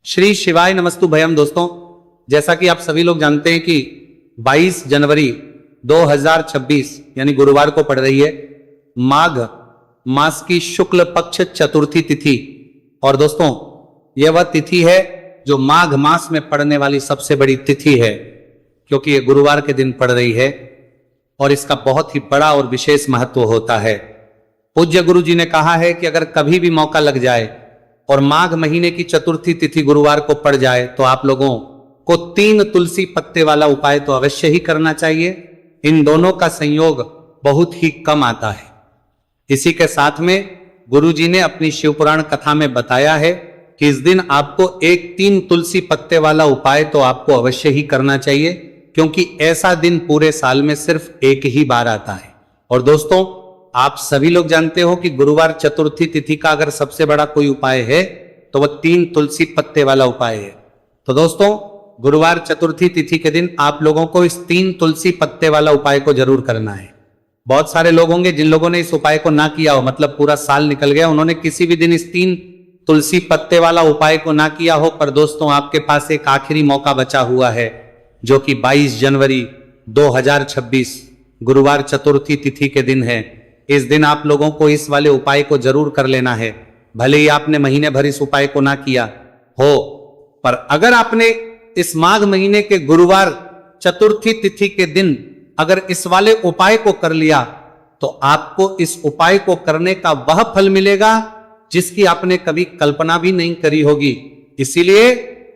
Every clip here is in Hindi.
श्री शिवाय नमस्तु भयम। दोस्तों, जैसा कि आप सभी लोग जानते हैं कि 22 जनवरी 2026 यानी गुरुवार को पड़ रही है माघ मास की शुक्ल पक्ष चतुर्थी तिथि। और दोस्तों, यह वह तिथि है जो माघ मास में पड़ने वाली सबसे बड़ी तिथि है, क्योंकि यह गुरुवार के दिन पड़ रही है और इसका बहुत ही बड़ा और विशेष महत्व होता है। पूज्य गुरु जी ने कहा है कि अगर कभी भी मौका लग जाए और माघ महीने की चतुर्थी तिथि गुरुवार को पड़ जाए तो आप लोगों को 3 तुलसी पत्ते वाला उपाय तो अवश्य ही करना चाहिए। इन दोनों का संयोग बहुत ही कम आता है। इसी के साथ में गुरु जी ने अपनी शिवपुराण कथा में बताया है कि इस दिन आपको 3 तुलसी पत्ते वाला उपाय तो आपको अवश्य ही करना चाहिए, क्योंकि ऐसा दिन पूरे साल में सिर्फ एक ही बार आता है। और दोस्तों, आप सभी लोग जानते हो कि गुरुवार चतुर्थी तिथि का अगर सबसे बड़ा कोई उपाय है तो वह 3 तुलसी पत्ते वाला उपाय है। तो दोस्तों, गुरुवार चतुर्थी तिथि के दिन आप लोगों को इस 3 तुलसी पत्ते वाला उपाय को जरूर करना है। बहुत सारे लोग होंगे जिन लोगों ने इस उपाय को ना किया हो, मतलब पूरा साल निकल गया, उन्होंने किसी भी दिन इस 3 तुलसी पत्ते वाला उपाय को ना किया हो। पर दोस्तों, आपके पास एक आखिरी मौका बचा हुआ है, जो कि 22 जनवरी 2026 गुरुवार चतुर्थी तिथि के दिन है। इस दिन आप लोगों को इस वाले उपाय को जरूर कर लेना है। भले ही आपने महीने भर इस उपाय को ना किया हो, पर अगर आपने इस माघ महीने के गुरुवार चतुर्थी तिथि के दिन अगर इस वाले उपाय को कर लिया तो आपको इस उपाय को करने का वह फल मिलेगा जिसकी आपने कभी कल्पना भी नहीं करी होगी। इसीलिए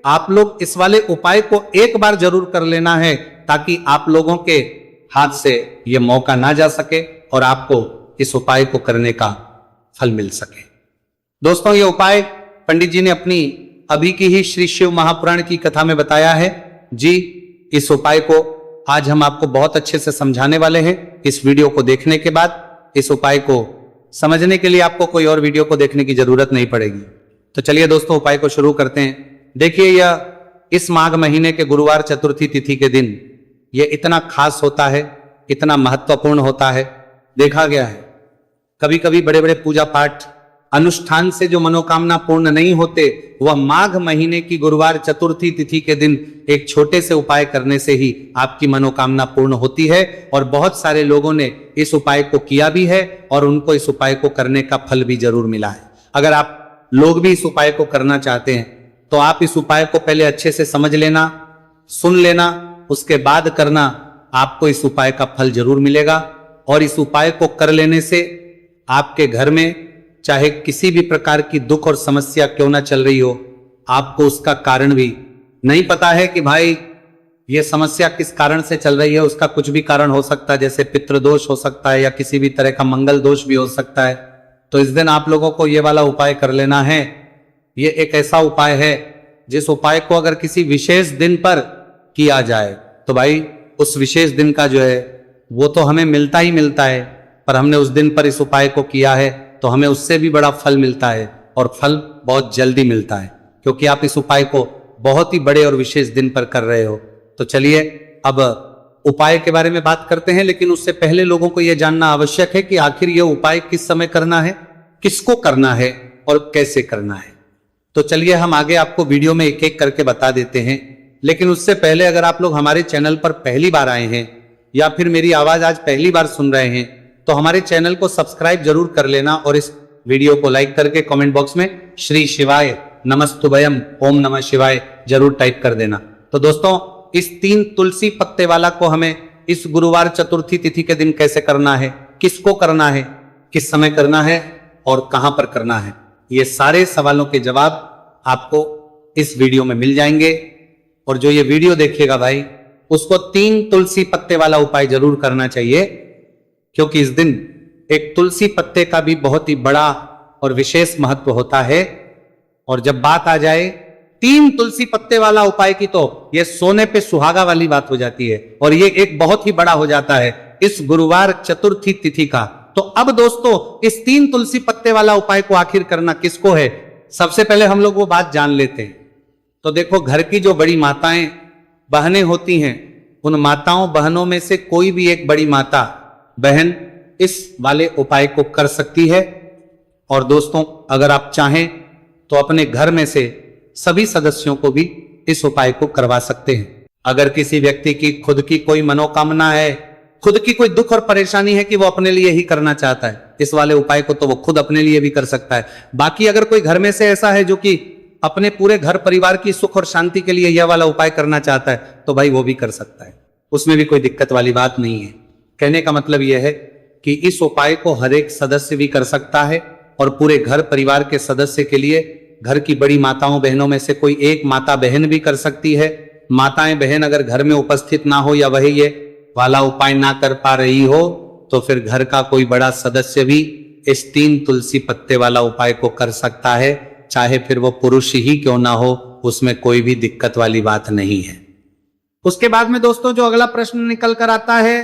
आप लोग इस वाले उपाय को एक बार जरूर कर लेना है, ताकि आप लोगों के हाथ से यह मौका ना जा सके और आपको इस उपाय को करने का फल मिल सके। दोस्तों, यह उपाय पंडित जी ने अपनी अभी की ही श्री शिव महापुराण की कथा में बताया है जी। इस उपाय को आज हम आपको बहुत अच्छे से समझाने वाले हैं। इस वीडियो को देखने के बाद इस उपाय को समझने के लिए आपको कोई और वीडियो को देखने की जरूरत नहीं पड़ेगी। तो चलिए दोस्तों, उपाय को शुरू करते हैं। देखिए, यह इस माघ महीने के गुरुवार चतुर्थी तिथि के दिन यह इतना खास होता है, इतना महत्वपूर्ण होता है। देखा गया है कभी कभी बड़े बड़े पूजा पाठ अनुष्ठान से जो मनोकामना पूर्ण नहीं होते, वह माघ महीने की गुरुवार चतुर्थी तिथि के दिन एक छोटे से उपाय करने से ही आपकी मनोकामना पूर्ण होती है। और बहुत सारे लोगों ने इस उपाय को किया भी है और उनको इस उपाय को करने का फल भी जरूर मिला है। अगर आप लोग भी इस उपाय को करना चाहते हैं तो आप इस उपाय को पहले अच्छे से समझ लेना, सुन लेना, उसके बाद करना। आपको इस उपाय का फल जरूर मिलेगा। और इस उपाय को कर लेने से आपके घर में चाहे किसी भी प्रकार की दुख और समस्या क्यों ना चल रही हो, आपको उसका कारण भी नहीं पता है कि भाई ये समस्या किस कारण से चल रही है। उसका कुछ भी कारण हो सकता है, जैसे पितृदोष हो सकता है या किसी भी तरह का मंगल दोष भी हो सकता है। तो इस दिन आप लोगों को ये वाला उपाय कर लेना है। ये एक ऐसा उपाय है जिस उपाय को अगर किसी विशेष दिन पर किया जाए तो भाई उस विशेष दिन का जो है वो तो हमें मिलता ही मिलता है, पर हमने उस दिन पर इस उपाय को किया है तो हमें उससे भी बड़ा फल मिलता है, और फल बहुत जल्दी मिलता है, क्योंकि आप इस उपाय को बहुत ही बड़े और विशेष दिन पर कर रहे हो। तो चलिए अब उपाय के बारे में बात करते हैं, लेकिन उससे पहले लोगों को यह जानना आवश्यक है कि आखिर यह उपाय किस समय करना है, किसको करना है और कैसे करना है। तो चलिए हम आगे आपको वीडियो में एक एक करके बता देते हैं। लेकिन उससे पहले अगर आप लोग हमारे चैनल पर पहली बार आए हैं या फिर मेरी आवाज आज पहली बार सुन रहे हैं तो हमारे चैनल को सब्सक्राइब जरूर कर लेना और इस वीडियो को लाइक करके कमेंट बॉक्स में श्री शिवाय नमस्तुभयम ओम नमः शिवाय जरूर टाइप कर देना। तो दोस्तों, इस 3 तुलसी पत्ते वाला को हमें इस गुरुवार चतुर्थी तिथि के दिन कैसे करना है, किसको करना है, किस समय करना है और कहां पर करना है, ये सारे सवालों के जवाब आपको इस वीडियो में मिल जाएंगे। और जो ये वीडियो देखेगा भाई, उसको 3 तुलसी पत्ते वाला उपाय जरूर करना चाहिए, क्योंकि इस दिन एक तुलसी पत्ते का भी बहुत ही बड़ा और विशेष महत्व होता है। और जब बात आ जाए 3 तुलसी पत्ते वाला उपाय की, तो यह सोने पे सुहागा वाली बात हो जाती है और ये एक बहुत ही बड़ा हो जाता है इस गुरुवार चतुर्थी तिथि का। तो अब दोस्तों, इस 3 तुलसी पत्ते वाला उपाय को आखिर करना किसको है, सबसे पहले हम लोग वो बात जान लेते हैं। तो देखो, घर की जो बड़ी माताएं बहनें होती हैं, उन माताओं बहनों में से कोई भी एक बड़ी माता बहन इस वाले उपाय को कर सकती है। और दोस्तों, अगर आप चाहें तो अपने घर में से सभी सदस्यों को भी इस उपाय को करवा सकते हैं। अगर किसी व्यक्ति की खुद की कोई मनोकामना है, खुद की कोई दुख और परेशानी है कि वो अपने लिए ही करना चाहता है, इस वाले उपाय को तो वो खुद अपने लिए भी कर सकता है। बाकी अगर कोई घर में से ऐसा है जो कि अपने पूरे घर परिवार की सुख और शांति के लिए यह वाला उपाय करना चाहता है, तो भाई वो भी कर सकता है, उसमें भी कोई दिक्कत वाली बात नहीं है। कहने का मतलब यह है कि इस उपाय को हर एक सदस्य भी कर सकता है और पूरे घर परिवार के सदस्य के लिए घर की बड़ी माताओं बहनों में से कोई एक माता बहन भी कर सकती है। माताएं बहन अगर घर में उपस्थित ना हो या वही ये वाला उपाय ना कर पा रही हो, तो फिर घर का कोई बड़ा सदस्य भी इस 3 तुलसी पत्ते वाला उपाय को कर सकता है, चाहे फिर वो पुरुष ही क्यों ना हो, उसमें कोई भी दिक्कत वाली बात नहीं है। उसके बाद में दोस्तों जो अगला प्रश्न निकल कर आता है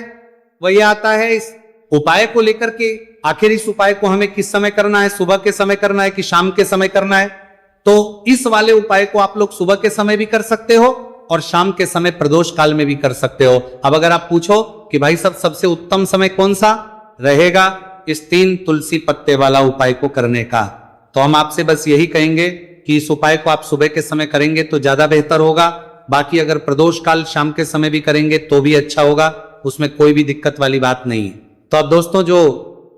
वह यह आता है इस उपाय को लेकर के, आखिर इस उपाय को हमें किस समय करना है, सुबह के समय करना है कि शाम के समय करना है। तो इस वाले उपाय को आप लोग सुबह के समय भी कर सकते हो और शाम के समय प्रदोष काल में भी कर सकते हो। अब अगर आप पूछो कि भाई सबसे उत्तम समय कौन सा रहेगा इस 3 तुलसी पत्ते वाला उपाय को करने का, तो हम आपसे बस यही कहेंगे कि इस उपाय को आप सुबह के समय करेंगे तो ज्यादा बेहतर होगा। बाकी अगर प्रदोष काल शाम के समय भी करेंगे तो भी अच्छा होगा, उसमें कोई भी दिक्कत वाली बात नहीं है। तो अब दोस्तों जो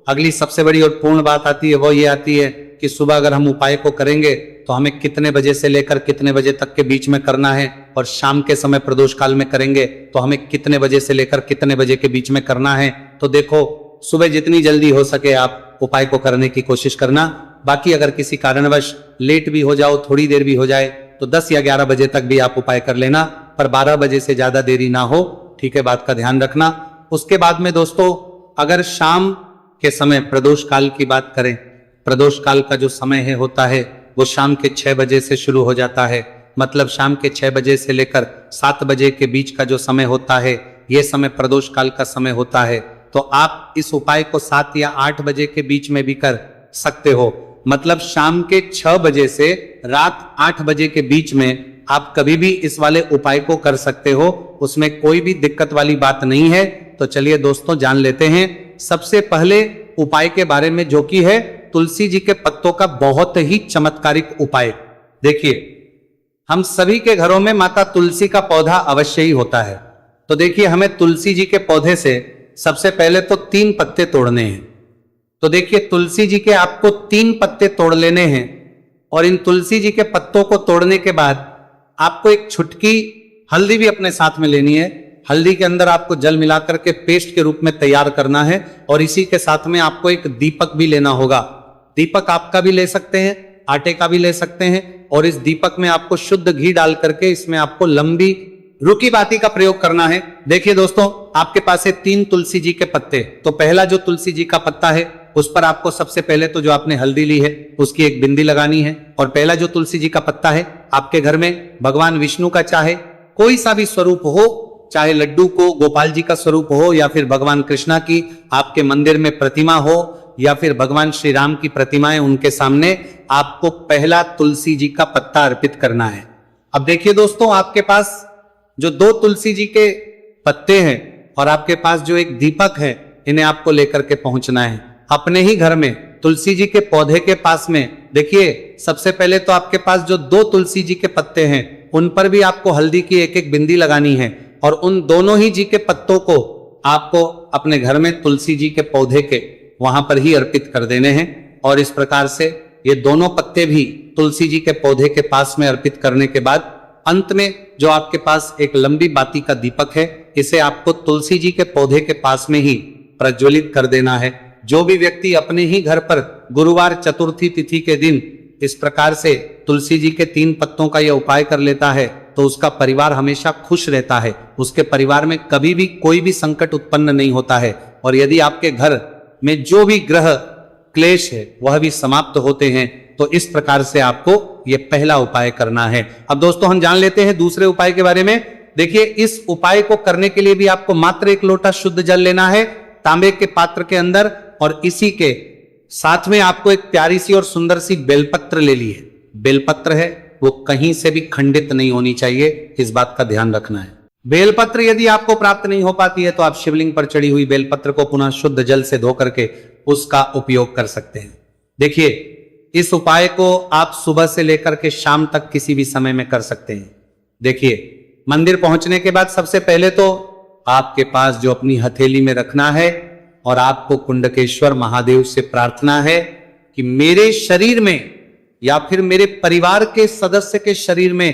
अगली सबसे बड़ी और पूर्ण बात आती है वो ये आती है कि सुबह अगर हम उपाय को करेंगे तो हमें कितने बजे से लेकर कितने बजे तक के बीच में करना है, और शाम के समय प्रदोष काल में करेंगे तो हमें कितने बजे से लेकर कितने बजे के बीच में करना है। तो देखो सुबह जितनी जल्दी हो सके आप उपाय को करने की कोशिश करना। बाकी अगर किसी कारणवश लेट भी हो जाओ, थोड़ी देर भी हो जाए, तो 10 या 11 बजे तक भी आप उपाय कर लेना, पर 12 बजे से ज्यादा देरी ना हो, ठीक है, बात का ध्यान रखना। उसके बाद में दोस्तों अगर शाम के समय प्रदोष काल की बात करें, प्रदोष काल का जो समय है होता है वो शाम के 6 बजे से शुरू हो जाता है। मतलब शाम के 6 बजे से लेकर 7 बजे के बीच का जो समय होता है ये समय प्रदोष काल का समय होता है। तो आप इस उपाय को 7 या 8 बजे के बीच में भी कर सकते हो। मतलब शाम के 6 बजे से रात 8 बजे के बीच में आप कभी भी इस वाले उपाय को कर सकते हो, उसमें कोई भी दिक्कत वाली बात नहीं है। तो चलिए दोस्तों जान लेते हैं सबसे पहले उपाय के बारे में, जो कि है तुलसी जी के पत्तों का बहुत ही चमत्कारिक उपाय। देखिए हम सभी के घरों में माता तुलसी का पौधा अवश्य ही होता है। तो देखिए हमें तुलसी जी के पौधे से सबसे पहले तो 3 पत्ते तोड़ने हैं। तो देखिए तुलसी जी के आपको 3 पत्ते तोड़ लेने हैं, और इन तुलसी जी के पत्तों को तोड़ने के बाद आपको एक छुटकी हल्दी भी अपने साथ में लेनी है। हल्दी के अंदर आपको जल मिलाकर के पेस्ट के रूप में तैयार करना है, और इसी के साथ में आपको एक दीपक भी लेना होगा। दीपक आपका भी ले सकते हैं, आटे का भी ले सकते हैं, और इस दीपक में आपको शुद्ध घी डाल करके इसमें आपको लंबी रुकी बाती का प्रयोग करना है। देखिए दोस्तों आपके पास है 3 तुलसी जी के पत्ते। तो पहला जो तुलसी जी का पत्ता है उस पर आपको सबसे पहले तो जो आपने हल्दी ली है उसकी एक बिंदी लगानी है। और पहला जो तुलसी जी का पत्ता है आपके घर में भगवान विष्णु का चाहे कोई सा भी स्वरूप हो, चाहे लड्डू को गोपाल जी का स्वरूप हो, या फिर भगवान कृष्णा की आपके मंदिर में प्रतिमा हो, या फिर भगवान श्री राम की प्रतिमाएं, उनके सामने आपको पहला तुलसी जी का पत्ता अर्पित करना है। अब देखिए दोस्तों आपके पास जो 2 तुलसी जी के पत्ते हैं और आपके पास जो एक दीपक है, इन्हें आपको लेकर के पहुंचना है अपने ही घर में तुलसी जी के पौधे के पास में। देखिए सबसे पहले तो आपके पास जो 2 तुलसी जी के पत्ते हैं उन पर भी आपको हल्दी की एक एक बिंदी लगानी है, और उन दोनों ही जी के पत्तों को आपको अपने घर में तुलसी जी के पौधे के वहां पर ही अर्पित कर देने हैं। और इस प्रकार से ये दोनों पत्ते भी तुलसी जी के पौधे के पास में अर्पित करने के बाद अंत में जो आपके पास एक लंबी बाती का दीपक है, इसे आपको तुलसी जी के पौधे के पास में ही प्रज्वलित कर देना है। जो भी व्यक्ति अपने ही घर पर गुरुवार चतुर्थी तिथि के दिन इस प्रकार से तुलसी जी के 3 पत्तों का यह उपाय कर लेता है तो उसका परिवार हमेशा खुश रहता है, उसके परिवार में कभी भी कोई भी संकट उत्पन्न नहीं होता है, और यदि आपके घर में जो भी ग्रह क्लेश है वह भी समाप्त होते हैं। तो इस प्रकार से आपको यह पहला उपाय करना है। अब दोस्तों हम जान लेते हैं दूसरे उपाय के बारे में। देखिए इस उपाय को करने के लिए भी आपको मात्र 1 लोटा शुद्ध जल लेना है तांबे के पात्र के अंदर, और इसी के साथ में आपको एक प्यारी सी और सुंदर सी बेलपत्र ले ली है। बेलपत्र है वो कहीं से भी खंडित नहीं होनी चाहिए, इस बात का ध्यान रखना है। बेलपत्र यदि आपको प्राप्त नहीं हो पाती है तो आप शिवलिंग पर चढ़ी हुई बेलपत्र को पुनः शुद्ध जल से धो करके उसका उपयोग कर सकते हैं। देखिए इस उपाय को आप सुबह से लेकर के शाम तक किसी भी समय में कर सकते हैं। देखिए, मंदिर पहुंचने के बाद सबसे पहले तो आपके पास जो अपनी हथेली में रखना है और आपको कुंडकेश्वर महादेव से प्रार्थना है कि मेरे शरीर में या फिर मेरे परिवार के सदस्य के शरीर में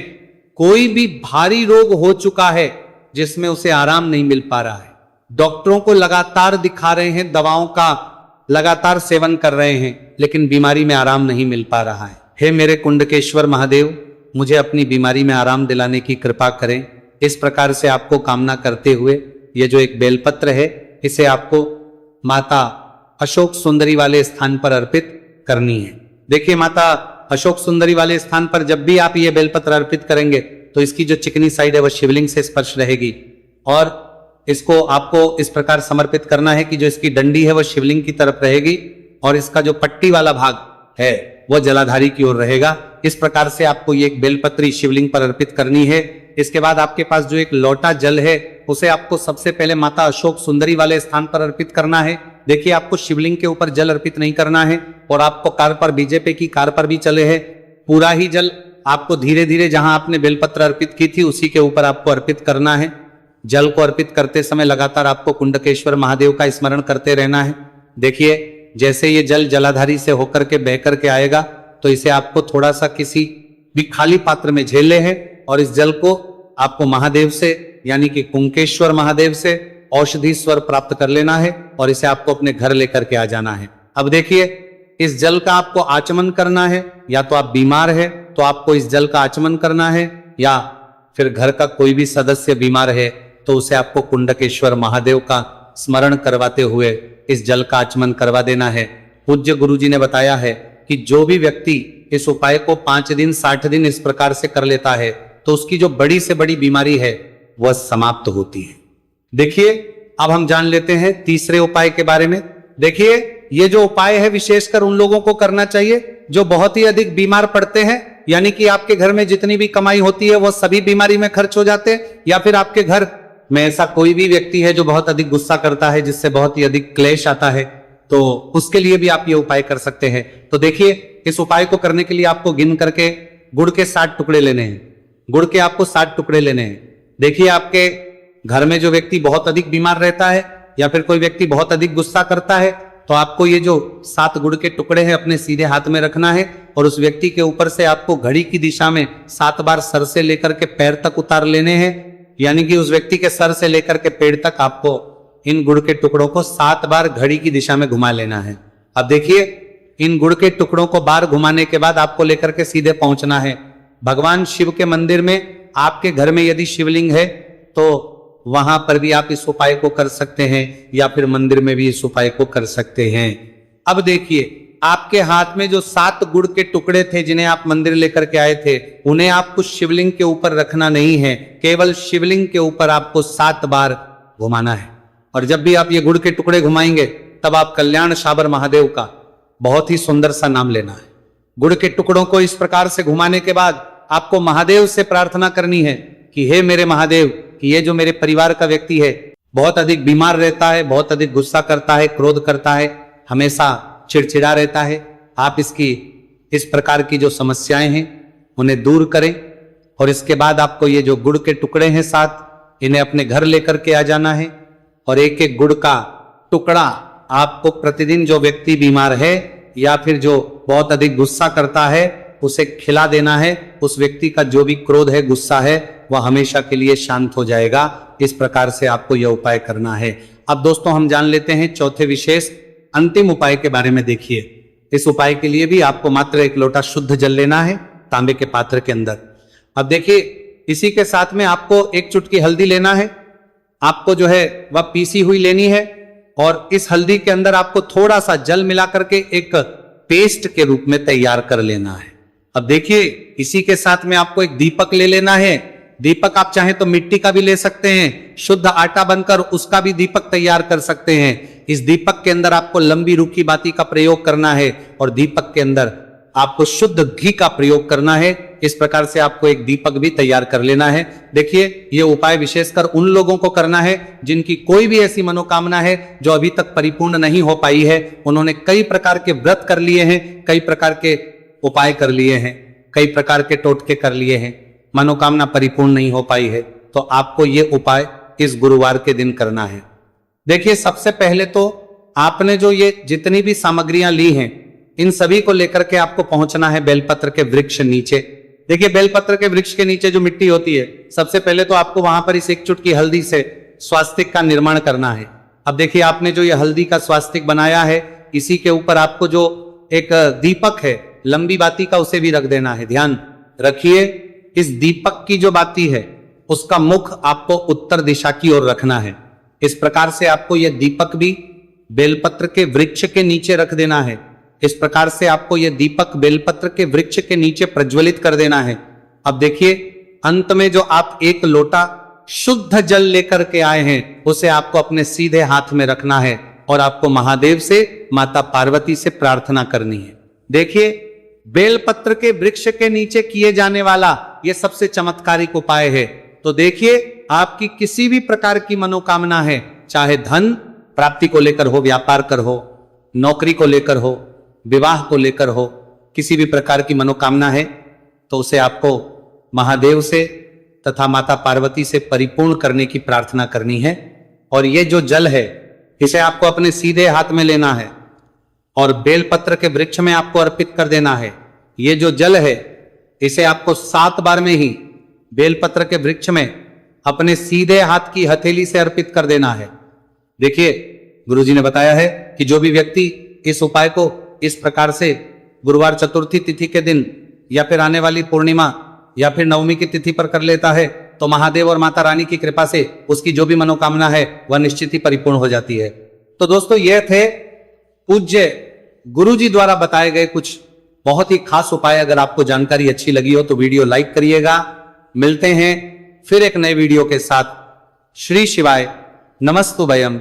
कोई भी भारी रोग हो चुका है जिसमें उसे आराम नहीं मिल पा रहा है, डॉक्टरों को लगातार दिखा रहे हैं, दवाओं का लगातार सेवन कर रहे हैं, लेकिन बीमारी में आराम नहीं मिल पा रहा है। हे मेरे कुंडकेश्वर महादेव, मुझे अपनी बीमारी में आराम दिलाने की कृपा करें। इस प्रकार से आपको कामना करते हुए ये जो एक बेलपत्र है, इसे आपको माता अशोक सुंदरी वाले स्थान पर अर्पित करनी है। देखिए, माता अशोक सुंदरी वाले स्थान पर जब भी आप ये बेलपत्र अर्पित करेंगे तो इसकी जो चिकनी साइड है वह शिवलिंग से स्पर्श रहेगी, और इसको आपको इस प्रकार समर्पित करना है कि जो इसकी डंडी है वह शिवलिंग की तरफ रहेगी और इसका जो पट्टी वाला भाग है वह जलाधारी की ओर रहेगा। इस प्रकार से आपको ये एक बेलपत्री शिवलिंग पर अर्पित करनी है। इसके बाद आपके पास जो एक लोटा जल है उसे आपको सबसे पहले माता अशोक सुंदरी वाले स्थान पर अर्पित करना है। देखिए, आपको शिवलिंग के ऊपर जल अर्पित नहीं करना है और आपको कार पर, बीजेपी की कार पर भी चले है, पूरा ही जल आपको धीरे धीरे जहां आपने बेलपत्र अर्पित की थी उसी के ऊपर आपको अर्पित करना है। जल को अर्पित करते समय लगातार आपको कुंडकेश्वर महादेव का स्मरण करते रहना है। देखिए, जैसे ये जल जलाधारी से होकर के बह करके आएगा तो इसे आपको थोड़ा सा किसी भी खाली पात्र में झेले है और इस जल को आपको महादेव से यानी कि कुंकेश्वर महादेव से औषधि स्वर प्राप्त कर लेना है और इसे आपको अपने घर लेकर के आ जाना है। अब देखिए, इस जल का आपको आचमन करना है, या तो आप बीमार है तो आपको इस जल का आचमन करना है, या फिर घर का कोई भी सदस्य बीमार है तो उसे आपको कुंडकेश्वर महादेव का स्मरण करवाते हुए इस जल का आचमन करवा देना है। पूज्य गुरुजी ने बताया है कि जो भी व्यक्ति इस उपाय को 5 दिन 60 दिन इस प्रकार से कर लेता है तो उसकी जो बड़ी से बड़ी बीमारी है वह समाप्त होती है। देखिए, अब हम जान लेते हैं तीसरे उपाय के बारे में। देखिए, ये जो उपाय है विशेषकर उन लोगों को करना चाहिए जो बहुत ही अधिक बीमार पड़ते हैं, यानी कि आपके घर में जितनी भी कमाई होती है वह सभी बीमारी में खर्च हो जाते हैं, या फिर आपके घर में ऐसा कोई भी व्यक्ति है जो बहुत अधिक गुस्सा करता है, जिससे बहुत ही अधिक क्लेश आता है, तो उसके लिए भी आप ये उपाय कर सकते हैं। तो देखिए, इस उपाय को करने के लिए आपको गिन करके गुड़ के 60 टुकड़े लेने हैं। गुड़ के आपको 60 टुकड़े लेने हैं। देखिए, आपके घर में जो व्यक्ति बहुत अधिक बीमार रहता है या फिर कोई व्यक्ति बहुत अधिक गुस्सा करता है तो आपको ये जो 7 गुड़ के टुकड़े हैं अपने सीधे हाथ में रखना है और उस व्यक्ति के ऊपर से आपको घड़ी की दिशा में 7 बार सर से लेकर के पैर तक उतार लेने हैं, यानी कि उस व्यक्ति के सर से लेकर के पैर तक आपको इन गुड़ के टुकड़ों को 7 बार घड़ी की दिशा में घुमा लेना है। अब देखिए, इन गुड़ के टुकड़ों को बार घुमाने के बाद आपको लेकर के सीधे पहुंचना है भगवान शिव के मंदिर में। आपके घर में यदि शिवलिंग है तो वहां पर भी आप इस उपाय को कर सकते हैं, या फिर मंदिर में भी इस उपाय को कर सकते हैं। अब देखिए, आपके हाथ में जो 7 गुड़ के टुकड़े थे जिन्हें आप मंदिर लेकर के आए थे, उन्हें आपको शिवलिंग के ऊपर रखना नहीं है, केवल शिवलिंग के ऊपर आपको 7 बार घुमाना है। और जब भी आप ये गुड़ के टुकड़े घुमाएंगे तब आप कल्याण शाबर महादेव का बहुत ही सुंदर सा नाम लेना है। गुड़ के टुकड़ों को इस प्रकार से घुमाने के बाद आपको महादेव से प्रार्थना करनी है कि हे मेरे महादेव, कि ये जो मेरे परिवार का व्यक्ति है बहुत अधिक बीमार रहता है, बहुत अधिक गुस्सा करता है, क्रोध करता है, हमेशा चिड़चिड़ा रहता है, आप इसकी इस प्रकार की जो समस्याएं हैं उन्हें दूर करें। और इसके बाद आपको ये जो गुड़ के टुकड़े हैं 7, इन्हें अपने घर लेकर के आ जाना है और एक एक गुड़ का टुकड़ा आपको प्रतिदिन जो व्यक्ति बीमार है या फिर जो बहुत अधिक गुस्सा करता है उसे खिला देना है। उस व्यक्ति का जो भी क्रोध है, गुस्सा है, वह हमेशा के लिए शांत हो जाएगा। इस प्रकार से आपको यह उपाय करना है। अब दोस्तों, हम जान लेते हैं चौथे विशेष अंतिम उपाय के बारे में। देखिए, इस उपाय के लिए भी आपको मात्र 1 लोटा शुद्ध जल लेना है तांबे के पात्र के अंदर। अब देखिए, इसी के साथ में आपको 1 चुटकी हल्दी लेना है, आपको जो है वह पीसी हुई लेनी है, और इस हल्दी के अंदर आपको थोड़ा सा जल मिला करके एक पेस्ट के रूप में तैयार कर लेना है। अब देखिए, इसी के साथ में आपको एक दीपक ले लेना है। दीपक आप चाहें तो मिट्टी का भी ले सकते हैं, शुद्ध आटा बनकर उसका भी दीपक तैयार कर सकते हैं। इस दीपक के अंदर आपको लंबी रूखी बाती का प्रयोग करना है और दीपक के अंदर आपको शुद्ध घी का प्रयोग करना है। इस प्रकार से आपको एक दीपक भी तैयार कर लेना है। देखिए, ये उपाय विशेषकर उन लोगों को करना है जिनकी कोई भी ऐसी मनोकामना है जो अभी तक परिपूर्ण नहीं हो पाई है। उन्होंने कई प्रकार के व्रत कर लिए हैं, कई प्रकार के उपाय कर लिए हैं, कई प्रकार के टोटके कर लिए हैं, मनोकामना परिपूर्ण नहीं हो पाई है, तो आपको ये उपाय इस गुरुवार के दिन करना है। देखिए, सबसे पहले तो आपने जो ये जितनी भी सामग्रियां ली हैं, इन सभी को लेकर के आपको पहुंचना है बेलपत्र के वृक्ष नीचे। देखिए, बेलपत्र के वृक्ष के नीचे जो मिट्टी होती है, सबसे पहले तो आपको वहां पर इस एक चुटकी हल्दी से स्वास्तिक का निर्माण करना है। अब देखिए, आपने जो ये हल्दी का स्वास्तिक बनाया है, इसी के ऊपर आपको जो एक दीपक है लंबी बाती का, उसे भी रख देना है। ध्यान रखिए, इस दीपक की जो बाती है उसका मुख आपको उत्तर दिशा की ओर रखना है। इस प्रकार से आपको यह दीपक भी बेलपत्र के वृक्ष के नीचे रख देना है। इस प्रकार से आपको यह दीपक बेलपत्र के वृक्ष के नीचे प्रज्वलित कर देना है। अब देखिए, अंत में जो आप एक लोटा शुद्ध जल लेकर के आए हैं, उसे आपको अपने सीधे हाथ में रखना है और आपको महादेव से, माता पार्वती से प्रार्थना करनी है। देखिए, बेलपत्र के वृक्ष के नीचे किए जाने वाला यह सबसे चमत्कारिक उपाय है। तो देखिए, आपकी किसी भी प्रकार की मनोकामना है, चाहे धन प्राप्ति को लेकर हो, व्यापार कर हो, नौकरी को लेकर हो, विवाह को लेकर हो, किसी भी प्रकार की मनोकामना है, तो उसे आपको महादेव से तथा माता पार्वती से परिपूर्ण करने की प्रार्थना करनी है। और ये जो जल है, इसे आपको अपने सीधे हाथ में लेना है और बेलपत्र के वृक्ष में आपको अर्पित कर देना है। ये जो जल है, इसे आपको 7 बार में ही बेलपत्र के वृक्ष में अपने सीधे हाथ की हथेली से अर्पित कर देना है। देखिए, गुरुजी ने बताया है कि जो भी व्यक्ति इस उपाय को इस प्रकार से गुरुवार चतुर्थी तिथि के दिन या फिर आने वाली पूर्णिमा या फिर नवमी की तिथि पर कर लेता है, तो महादेव और माता रानी की कृपा से उसकी जो भी मनोकामना है वह निश्चित ही परिपूर्ण हो जाती है। तो दोस्तों, ये थे पूज्य गुरुजी द्वारा बताए गए कुछ बहुत ही खास उपाय। अगर आपको जानकारी अच्छी लगी हो तो वीडियो लाइक करिएगा। मिलते हैं फिर एक नए वीडियो के साथ। श्री शिवाय नमस्तुभयम्।